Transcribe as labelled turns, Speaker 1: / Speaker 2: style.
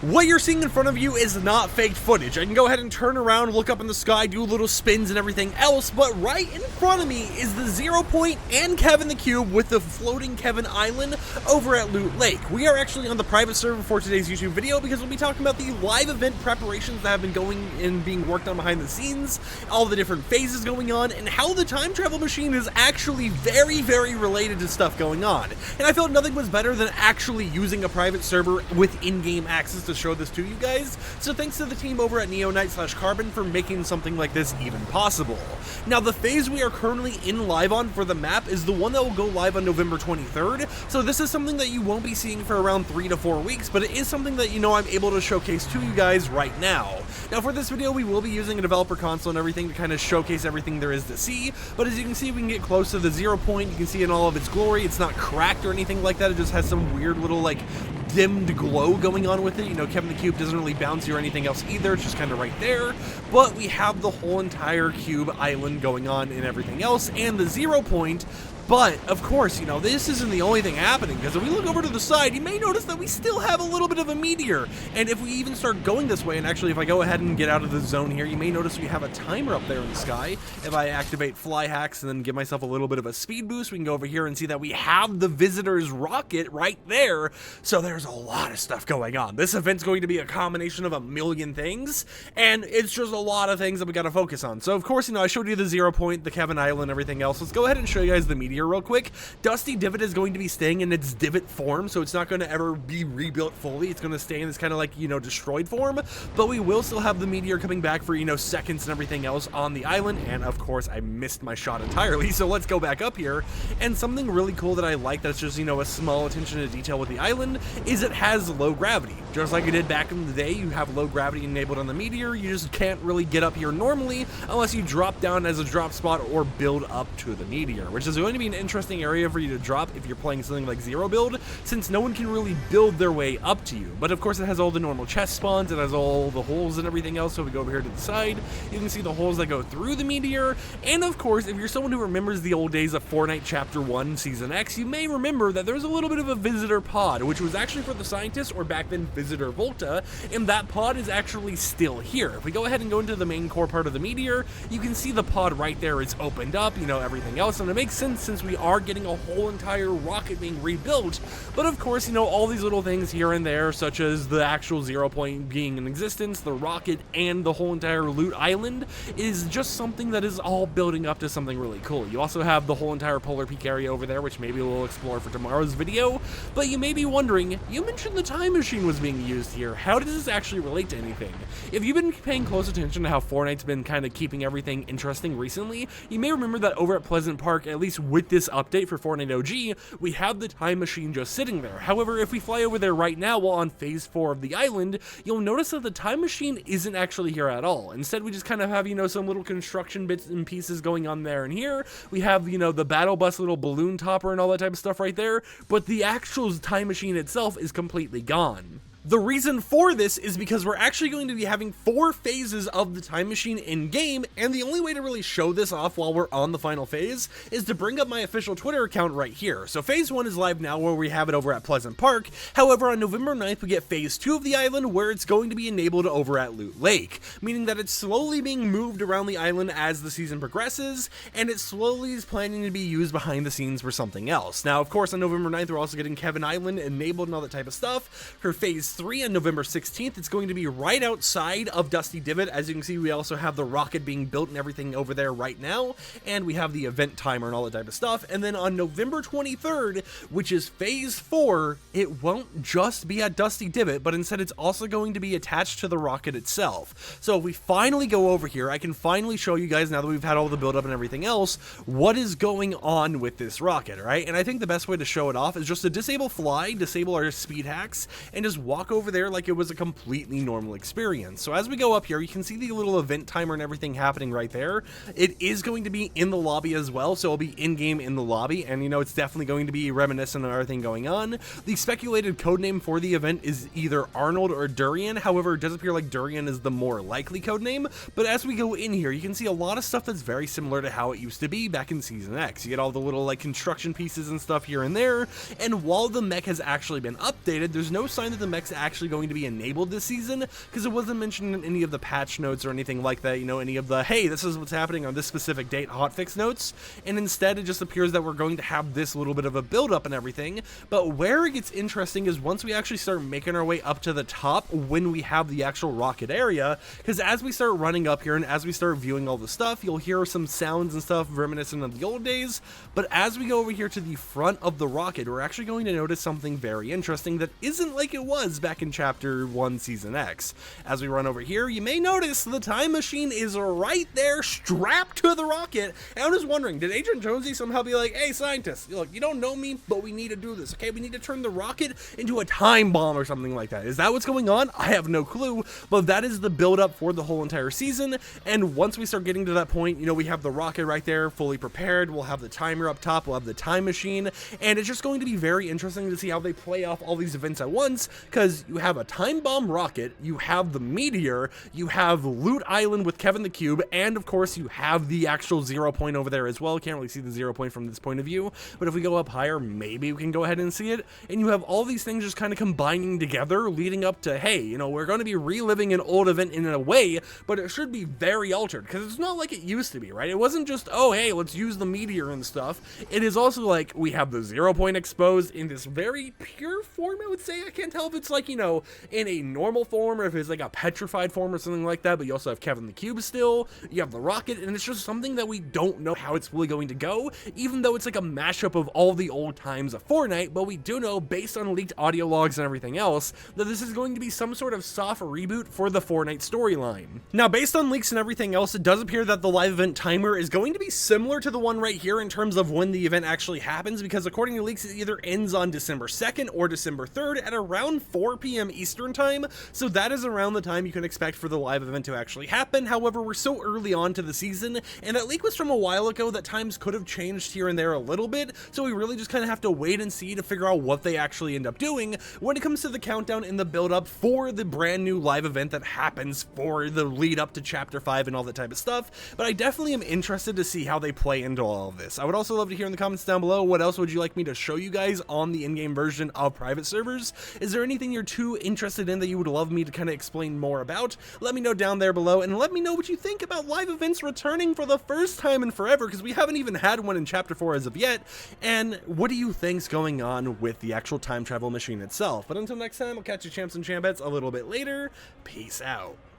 Speaker 1: What you're seeing in front of you is not faked footage. I can go ahead and turn around, look up in the sky, do little spins and everything else, but right in front of me is the 0 Point and Kevin the Cube with the floating Kevin Island over at Loot Lake. We are actually on the private server for today's YouTube video because we'll be talking about the live event preparations that have been going and being worked on behind the scenes, all the different phases going on, and how the time travel machine is actually very, very related to stuff going on. And I felt nothing was better than actually using a private server with in-game access to show this to you guys, so thanks to the team over at Neonite/Carbon for making something like this even possible. Now, the phase we are currently in live on for the map is the one that will go live on November 23rd, so this is something that you won't be seeing for around 3 to 4 weeks, but it is something that I'm able to showcase to you guys right now. Now, for this video, we will be using a developer console and everything to kind of showcase everything there is to see, but as you can see, we can get close to the 0 Point. You can see in all of its glory. It's not cracked or anything like that. It just has some weird little, dimmed glow going on with it. Kevin the Cube doesn't really bouncy or anything else either. It's just kind of right there. But we have the whole entire cube island going on and everything else, and the 0 Point. But, of course, this isn't the only thing happening, because if we look over to the side, you may notice that we still have a little bit of a meteor. And if we even start going this way, and actually if I go ahead and get out of the zone here, you may notice we have a timer up there in the sky. If I activate fly hacks and then give myself a little bit of a speed boost, we can go over here and see that we have the visitor's rocket right there. So there's a lot of stuff going on. This event's going to be a combination of a million things, and it's just a lot of things that we got to focus on. So, of course, I showed you the 0 Point, the Kevin Island, everything else. Let's go ahead and show you guys the meteor real quick. Dusty Divot is going to be staying in its divot form, so it's not going to ever be rebuilt fully. It's going to stay in this kind of destroyed form, but we will still have the meteor coming back for, seconds and everything else on the island. And of course, I missed my shot entirely, so let's go back up here. And something really cool that I like that's just, a small attention to detail with the island is it has low gravity. Just like it did back in the day, you have low gravity enabled on the meteor. You just can't really get up here normally unless you drop down as a drop spot or build up to the meteor, which is going to be an interesting area for you to drop if you're playing something like Zero Build, since no one can really build their way up to you. But of course, it has all the normal chest spawns, it has all the holes and everything else. So if we go over here to the side, you can see the holes that go through the meteor. And of course, if you're someone who remembers the old days of Fortnite Chapter 1 Season X, you may remember that there's a little bit of a visitor pod, which was actually for the scientists, or back then Visitor Volta, and that pod is actually still here. If we go ahead and go into the main core part of the meteor, you can see the pod right there. It's opened up, everything else, and it makes sense since we are getting a whole entire rocket being rebuilt. But of course, all these little things here and there, such as the actual 0 Point being in existence, the rocket, and the whole entire loot island, is just something that is all building up to something really cool. You also have the whole entire Polar Peak area over there, which maybe we'll explore for tomorrow's video. But you may be wondering, you mentioned the time machine was being used here. How does this actually relate to anything? If you've been paying close attention to how Fortnite's been kind of keeping everything interesting recently, you may remember that over at Pleasant Park, at least with this update for Fortnite OG, we have the time machine just sitting there. However, if we fly over there right now while on phase 4 of the island, you'll notice that the time machine isn't actually here at all. Instead, we just kind of have, some little construction bits and pieces going on there and here. We have, the battle bus little balloon topper and all that type of stuff right there, but the actual time machine itself is completely gone. The reason for this is because we're actually going to be having 4 phases of the time machine in-game, and the only way to really show this off while we're on the final phase is to bring up my official Twitter account right here. So phase 1 is live now, where we have it over at Pleasant Park. However, on November 9th, we get phase 2 of the island, where it's going to be enabled over at Loot Lake, meaning that it's slowly being moved around the island as the season progresses, and it slowly is planning to be used behind the scenes for something else. Now, of course, on November 9th, we're also getting Kevin Island enabled and all that type of stuff. For phase 3 on November 16th, it's going to be right outside of Dusty Divot. As you can see, we also have the rocket being built and everything over there right now, and we have the event timer and all that type of stuff. And then on November 23rd, which is phase 4, it won't just be at Dusty Divot, but instead it's also going to be attached to the rocket itself. So if we finally go over here, I can finally show you guys, now that we've had all the build up and everything else, what is going on with this rocket, right? And I think the best way to show it off is just to disable fly, disable our speed hacks, and just walk over there like it was a completely normal experience. So as we go up here, you can see the little event timer and everything happening right there. It is going to be in the lobby as well, so it'll be in-game in the lobby, and it's definitely going to be reminiscent of everything going on. The speculated codename for the event is either Arnold or Durian. However, it does appear like Durian is the more likely codename, but as we go in here, you can see a lot of stuff that's very similar to how it used to be back in Season X. You get all the little construction pieces and stuff here and there, and while the mech has actually been updated, there's no sign that the mech's actually going to be enabled this season, because it wasn't mentioned in any of the patch notes or anything like that, you know, any of the, hey, this is what's happening on this specific date hotfix notes, and instead it just appears that we're going to have this little bit of a build up and everything. But where it gets interesting is once we actually start making our way up to the top, when we have the actual rocket area, because as we start running up here and as we start viewing all the stuff, you'll hear some sounds and stuff reminiscent of the old days. But as we go over here to the front of the rocket, we're actually going to notice something very interesting that isn't like it was back in Chapter 1 Season X. As we run over here, you may notice the time machine is right there strapped to the rocket, and I'm just wondering, did Agent Jonesy somehow be like, hey scientists, look, you don't know me, but we need to do this, okay? We need to turn the rocket into a time bomb or something like that. Is that what's going on? I have no clue, but that is the build up for the whole entire season. And once we start getting to that point, you know, we have the rocket right there fully prepared, we'll have the timer up top, we'll have the time machine, and it's just going to be very interesting to see how they play off all these events at once, because you have a time bomb rocket, you have the meteor, you have Loot Island with Kevin the Cube, and of course you have the actual 0 point over there as well. Can't really see the 0 point from this point of view, but if we go up higher, maybe we can go ahead and see it. And you have all these things just kind of combining together, leading up to, hey, you know, we're going to be reliving an old event in a way, but it should be very altered, because it's not like it used to be, right? It wasn't just, oh, hey, let's use the meteor and stuff. It is also like, we have the 0 point exposed in this very pure form, I would say. I can't tell if it's like, you know, in a normal form, or if it's like a petrified form or something like that, but you also have Kevin the Cube still, you have the rocket, and it's just something that we don't know how it's really going to go, even though it's like a mashup of all the old times of Fortnite. But we do know, based on leaked audio logs and everything else, that this is going to be some sort of soft reboot for the Fortnite storyline. Now, based on leaks and everything else, it does appear that the live event timer is going to be similar to the one right here in terms of when the event actually happens, because according to leaks, it either ends on December 2nd or December 3rd at around 4 p.m. Eastern time, so that is around the time you can expect for the live event to actually happen. However, we're so early on to the season, and that leak was from a while ago, that times could have changed here and there a little bit, so we really just kind of have to wait and see to figure out what they actually end up doing when it comes to the countdown and the build up for the brand new live event that happens for the lead up to Chapter 5 and all that type of stuff. But I definitely am interested to see how they play into all of this. I would also love to hear in the comments down below, what else would you like me to show you guys on the in-game version of private servers? Is there anything you're too interested in that you would love me to kind of explain more about? Let me know down there below, and let me know what you think about live events returning for the first time in forever, because we haven't even had one in Chapter 4 as of yet. And what do you think's going on with the actual time travel machine itself? But until next time, I'll catch you champs and champettes a little bit later. Peace out.